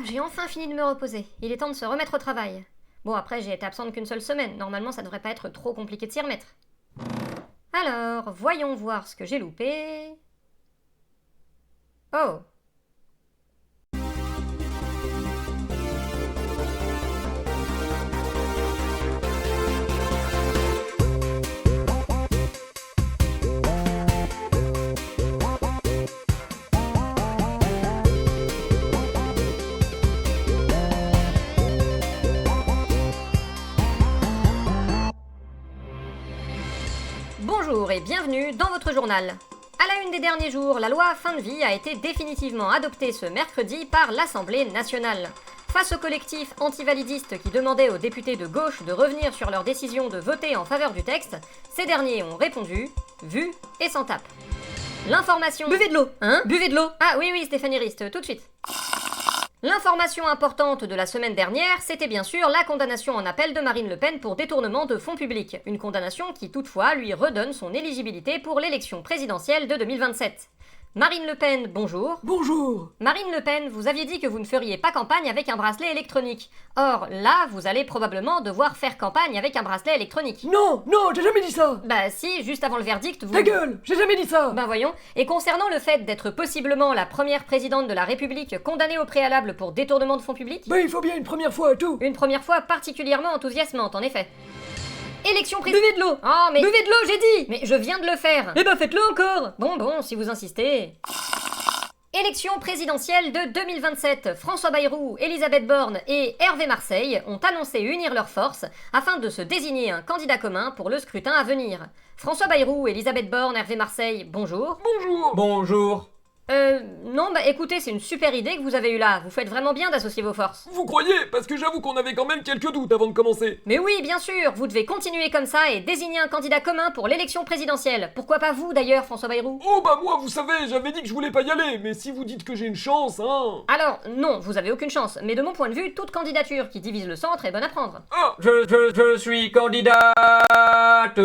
J'ai enfin fini de me reposer. Il est temps de se remettre au travail. Bon, après, j'ai été absente qu'une seule semaine. Normalement, ça devrait pas être trop compliqué de s'y remettre. Alors, voyons voir ce que j'ai loupé. Oh. Bonjour et bienvenue dans votre journal. À la une des derniers jours, la loi fin de vie a été définitivement adoptée ce mercredi par l'Assemblée nationale. Face au collectif antivalidiste qui demandait aux députés de gauche de revenir sur leur décision de voter en faveur du texte, ces derniers ont répondu « vu et s'en tape ». L'information... Buvez de l'eau. Hein? Buvez de l'eau. Ah oui, Stéphanie Rist, tout de suite. L'information importante de la semaine dernière, c'était bien sûr la condamnation en appel de Marine Le Pen pour détournement de fonds publics. Une condamnation qui toutefois lui redonne son éligibilité pour l'élection présidentielle de 2027. Marine Le Pen, bonjour. Bonjour. Marine Le Pen, vous aviez dit que vous ne feriez pas campagne avec un bracelet électronique. Or, là, vous allez probablement devoir faire campagne avec un bracelet électronique. Non, j'ai jamais dit ça. Bah si, juste avant le verdict, vous... Ta gueule, j'ai jamais dit ça. Ben voyons. Et concernant le fait d'être possiblement la première présidente de la République condamnée au préalable pour détournement de fonds publics... Bah il faut bien une première fois à tout. Une première fois particulièrement enthousiasmante, en effet. Élection Buvez de l'eau. Oh, mais... Buvez de l'eau, j'ai dit. Mais je viens de le faire. Eh ben faites-le encore. Bon, si vous insistez... Élection présidentielle de 2027. François Bayrou, Elisabeth Borne et Hervé Marseille ont annoncé unir leurs forces afin de se désigner un candidat commun pour le scrutin à venir. François Bayrou, Elisabeth Borne, Hervé Marseille, bonjour. Bonjour. Bonjour. Non, bah écoutez, c'est une super idée que vous avez eue là. Vous faites vraiment bien d'associer vos forces. Vous croyez? Parce que j'avoue qu'on avait quand même quelques doutes avant de commencer. Mais oui, bien sûr, vous devez continuer comme ça et désigner un candidat commun pour l'élection présidentielle. Pourquoi pas vous d'ailleurs, François Bayrou? Oh bah moi, vous savez, j'avais dit que je voulais pas y aller, mais si vous dites que j'ai une chance, hein... Alors, non, vous avez aucune chance, mais de mon point de vue, toute candidature qui divise le centre est bonne à prendre. Ah, je suis candidate...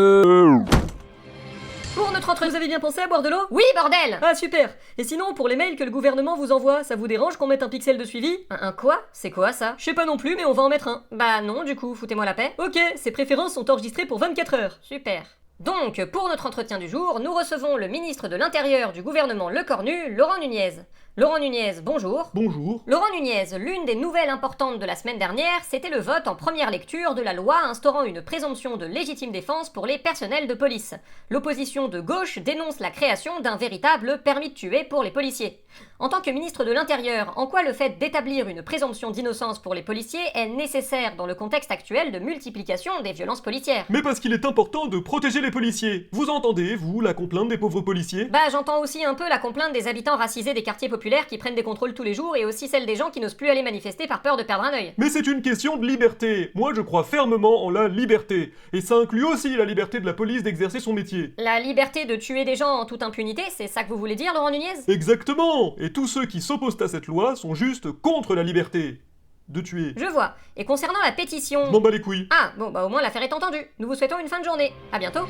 Pour notre entretien... Vous avez bien pensé à boire de l'eau? Oui, bordel! Ah super. Et sinon, pour les mails que le gouvernement vous envoie, ça vous dérange qu'on mette un pixel de suivi? Un quoi? C'est quoi ça? Je sais pas non plus, mais on va en mettre un. Bah non, du coup, foutez-moi la paix. Ok, ces préférences sont enregistrées pour 24 heures. Super. Donc, pour notre entretien du jour, nous recevons le ministre de l'Intérieur du gouvernement Lecornu, Laurent Nunez. Laurent Nunez, bonjour. Bonjour. Laurent Nunez, l'une des nouvelles importantes de la semaine dernière, c'était le vote en première lecture de la loi instaurant une présomption de légitime défense pour les personnels de police. L'opposition de gauche dénonce la création d'un véritable permis de tuer pour les policiers. En tant que ministre de l'Intérieur, en quoi le fait d'établir une présomption d'innocence pour les policiers est nécessaire dans le contexte actuel de multiplication des violences policières? Mais parce qu'il est important de protéger les policiers. Vous entendez, vous, la complainte des pauvres policiers? Bah j'entends aussi un peu la complainte des habitants racisés des quartiers populaires qui prennent des contrôles tous les jours et aussi celle des gens qui n'osent plus aller manifester par peur de perdre un œil. Mais c'est une question de liberté. Moi, je crois fermement en la liberté. Et ça inclut aussi la liberté de la police d'exercer son métier. La liberté de tuer des gens en toute impunité, c'est ça que vous voulez dire, Laurent Nunez? Exactement. Et tous ceux qui s'opposent à cette loi sont juste contre la liberté de tuer. Je vois. Et concernant la pétition... Je m'en bats les couilles. Ah, bon, bah au moins l'affaire est entendue. Nous vous souhaitons une fin de journée. À bientôt.